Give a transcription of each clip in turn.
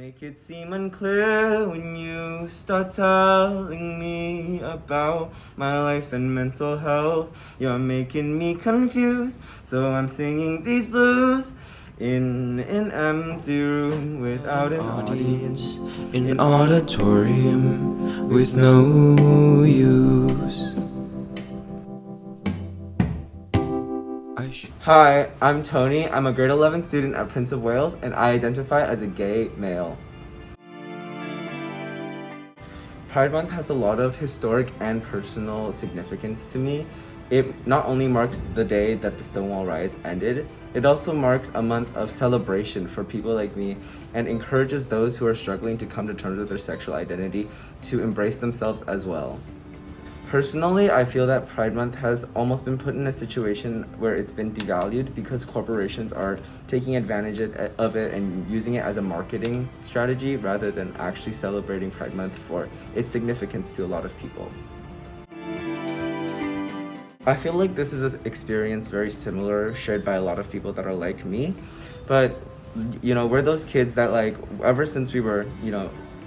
make it seem unclear when you start telling me about my life and mental health. You're making me confused, so I'm singing these blues in an empty room without an audience, in an auditorium with no use. Hi, I'm Tony. I'm a grade 11 student at Prince of Wales, and I identify as a gay male. Pride Month has a lot of historic and personal significance to me. It not only marks the day that the Stonewall riots ended, it also marks a month of celebration for people like me and encourages those who are struggling to come to terms with their sexual identity to embrace themselves as well. Personally, I feel that Pride Month has almost been put in a situation where it's been devalued because corporations are taking advantage of it and using it as a marketing strategy rather than actually celebrating Pride Month for its significance to a lot of people. I feel like this is an experience very similar, shared by a lot of people that are like me, but we're those kids that ever since we were,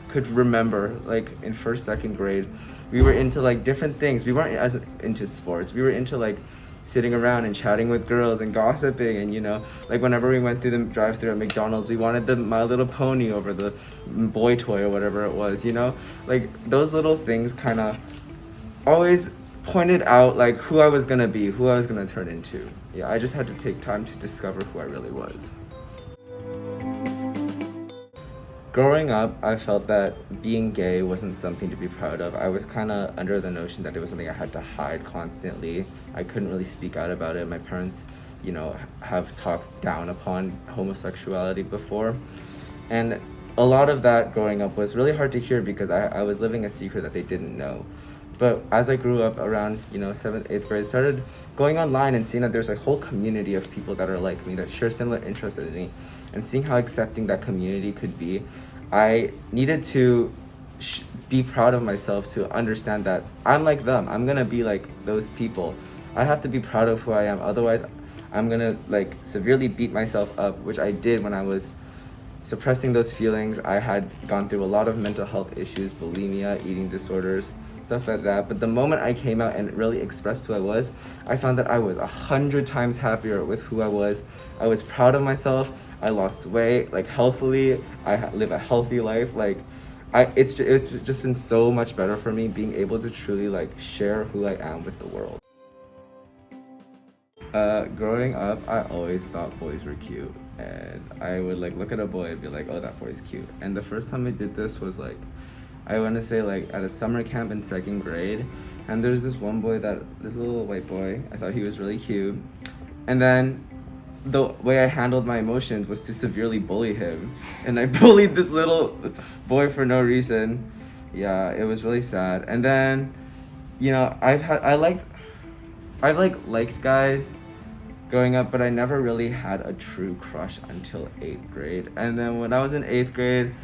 could remember in first, second grade, we were into different things. We weren't as into sports. We were into sitting around and chatting with girls and gossiping and whenever we went through the drive-thru at McDonald's, we wanted the My Little Pony over the boy toy or whatever it was, those little things kind of always pointed out who I was gonna be, who I was gonna turn into. Yeah, I just had to take time to discover who I really was. Growing up, I felt that being gay wasn't something to be proud of. I was kind of under the notion that it was something I had to hide constantly. I couldn't really speak out about it. My parents, have talked down upon homosexuality before. And a lot of that growing up was really hard to hear because I was living a secret that they didn't know. But as I grew up around, 7th, 8th grade, started going online and seeing that there's a whole community of people that are like me, that share similar interests in me, and seeing how accepting that community could be, I needed to be proud of myself to understand that I'm like them. I'm gonna be like those people. I have to be proud of who I am. Otherwise, I'm gonna severely beat myself up, which I did when I was suppressing those feelings. I had gone through a lot of mental health issues, bulimia, eating disorders, stuff like that. But the moment I came out and really expressed who I was, I found that I was 100 times happier with who I was. I was proud of myself. I lost weight, healthily. I live a healthy life. It's just been so much better for me being able to truly share who I am with the world. Growing up, I always thought boys were cute, and I would look at a boy and be like, oh, that boy's cute. And the first time I did this was I want to say at a summer camp in second grade, and there's this one boy, this little white boy, I thought he was really cute, and then the way I handled my emotions was to severely bully him, and I bullied this little boy for no reason. Yeah, it was really sad. And then I've liked guys growing up, but I never really had a true crush until 8th grade. And then when I was in 8th grade,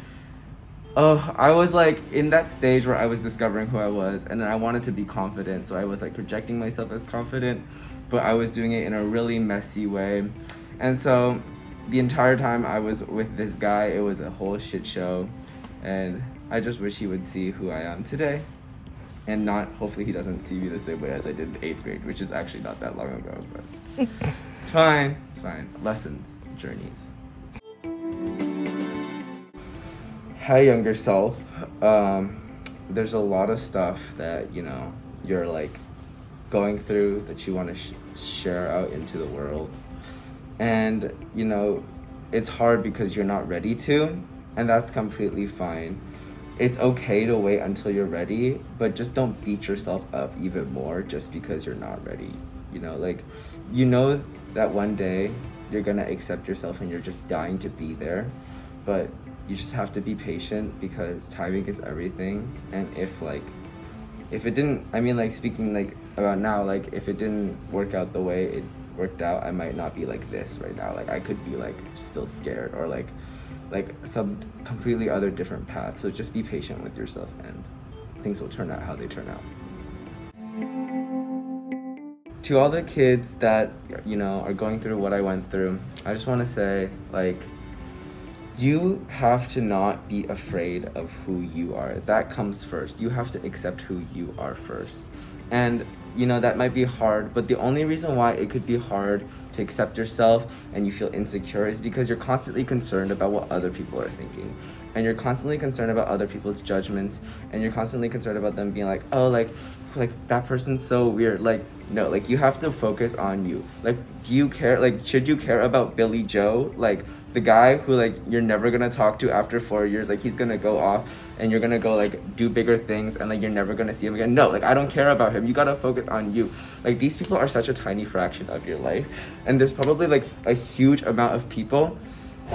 I was in that stage where I was discovering who I was, and then I wanted to be confident, so I was projecting myself as confident, but I was doing it in a really messy way. And so the entire time I was with this guy, it was a whole shit show, and I just wish he would see who I am today, and hopefully he doesn't see me the same way as I did in 8th grade, which is actually not that long ago, but it's fine. Lessons, journeys. Hi, younger self. There's a lot of stuff that you're going through that you want to share out into the world, and it's hard because you're not ready to, and that's completely fine. It's okay to wait until you're ready, but just don't beat yourself up even more just because you're not ready. That one day you're gonna accept yourself and you're just dying to be there, but you just have to be patient because timing is everything. And if it didn't, speaking about now, if it didn't work out the way it worked out, I might not be like this right now. I could be still scared or some completely other different path. So just be patient with yourself and things will turn out how they turn out. To all the kids that are going through what I went through, I just want to say you have to not be afraid of who you are. That comes first. You have to accept who you are first. And that might be hard, but the only reason why it could be hard to accept yourself and you feel insecure is because you're constantly concerned about what other people are thinking. And you're constantly concerned about other people's judgments, and you're constantly concerned about them being like, oh, like that person's so weird. Like, no, like you have to focus on you. Like, do you care? Like, should you care about Billy Joe? Like, the guy who like you're never gonna talk to after 4 years, like he's gonna go off and you're gonna go like do bigger things and like you're never gonna see him again. No, like I don't care about him. You gotta focus on you. Like, these people are such a tiny fraction of your life, and there's probably like a huge amount of people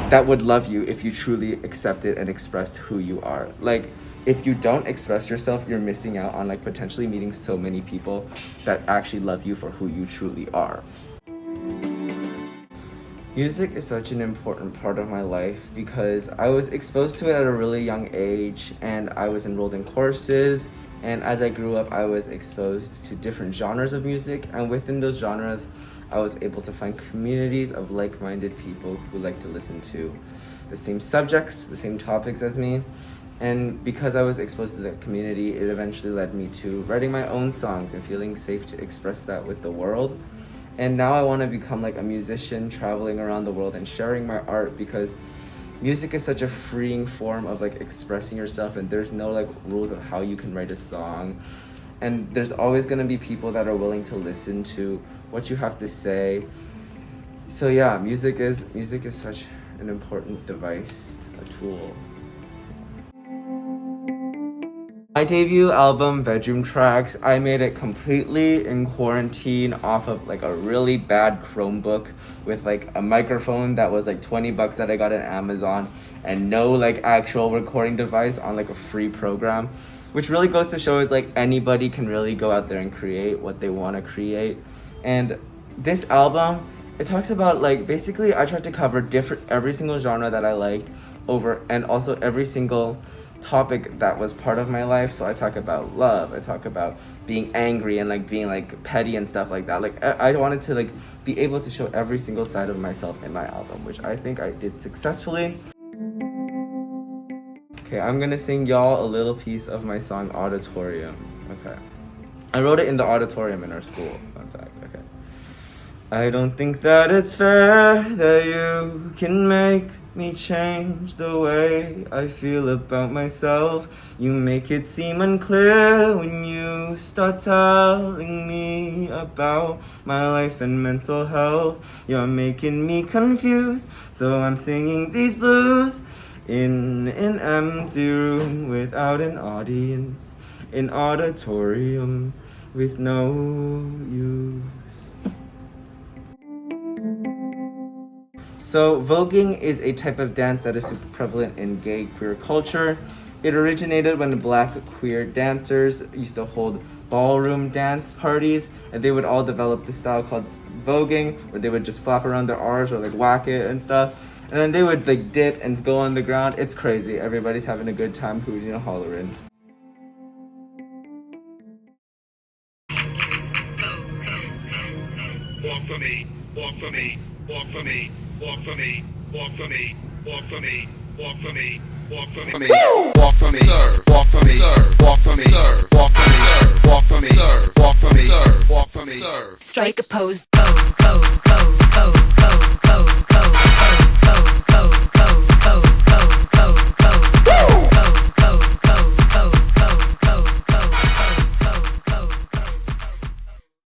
that would love you if you truly accepted and expressed who you are. Like, if you don't express yourself, you're missing out on like potentially meeting so many people that actually love you for who you truly are. Music is such an important part of my life because I was exposed to it at a really young age, and I was enrolled in courses, and as I grew up I was exposed to different genres of music, and within those genres I was able to find communities of like-minded people who like to listen to the same subjects, the same topics as me. And because I was exposed to that community, it eventually led me to writing my own songs and feeling safe to express that with the world. And now I want to become like a musician, traveling around the world and sharing my art, because music is such a freeing form of like expressing yourself, and there's no like rules of how you can write a song. And there's always going to be people that are willing to listen to what you have to say. So yeah, music is such an important device, a tool. My debut album, Bedroom Tracks, I made it completely in quarantine off of like a really bad Chromebook with like a microphone that was like $20 that I got on Amazon, and no like actual recording device on like a free program, which really goes to show is like anybody can really go out there and create what they want to create. And this album, it talks about like, basically I tried to cover every single genre that I liked and also every single topic that was part of my life. So I talk about love, I talk about being angry and like being like petty and stuff like that. Like I wanted to like be able to show every single side of myself in my album, which I think I did successfully. Okay, I'm gonna sing y'all a little piece of my song Auditorium. Okay, I wrote it in the auditorium in our school, fun fact. Okay. I don't think that it's fair that you can make me change the way I feel about myself. You make it seem unclear when you start telling me about my life and mental health. You're making me confused, so I'm singing these blues in an empty room without an audience, an auditorium with no use. So voguing is a type of dance that is super prevalent in gay queer culture. It originated when the Black queer dancers used to hold ballroom dance parties, and they would all develop this style called voguing, where they would just flap around their arms or like whack it and stuff. And then they would like dip and go on the ground. It's crazy. Everybody's having a good time hooting and hollering. Walk for me, walk for me, walk for me, walk for me, walk for me, walk for me, walk for me, walk for me, walk for me, sir, walk for me, sir, walk for me, sir, walk for me, sir, walk for me, sir, walk for me, sir, walk for me, sir. Strike a pose, pose, pose, pose, pose.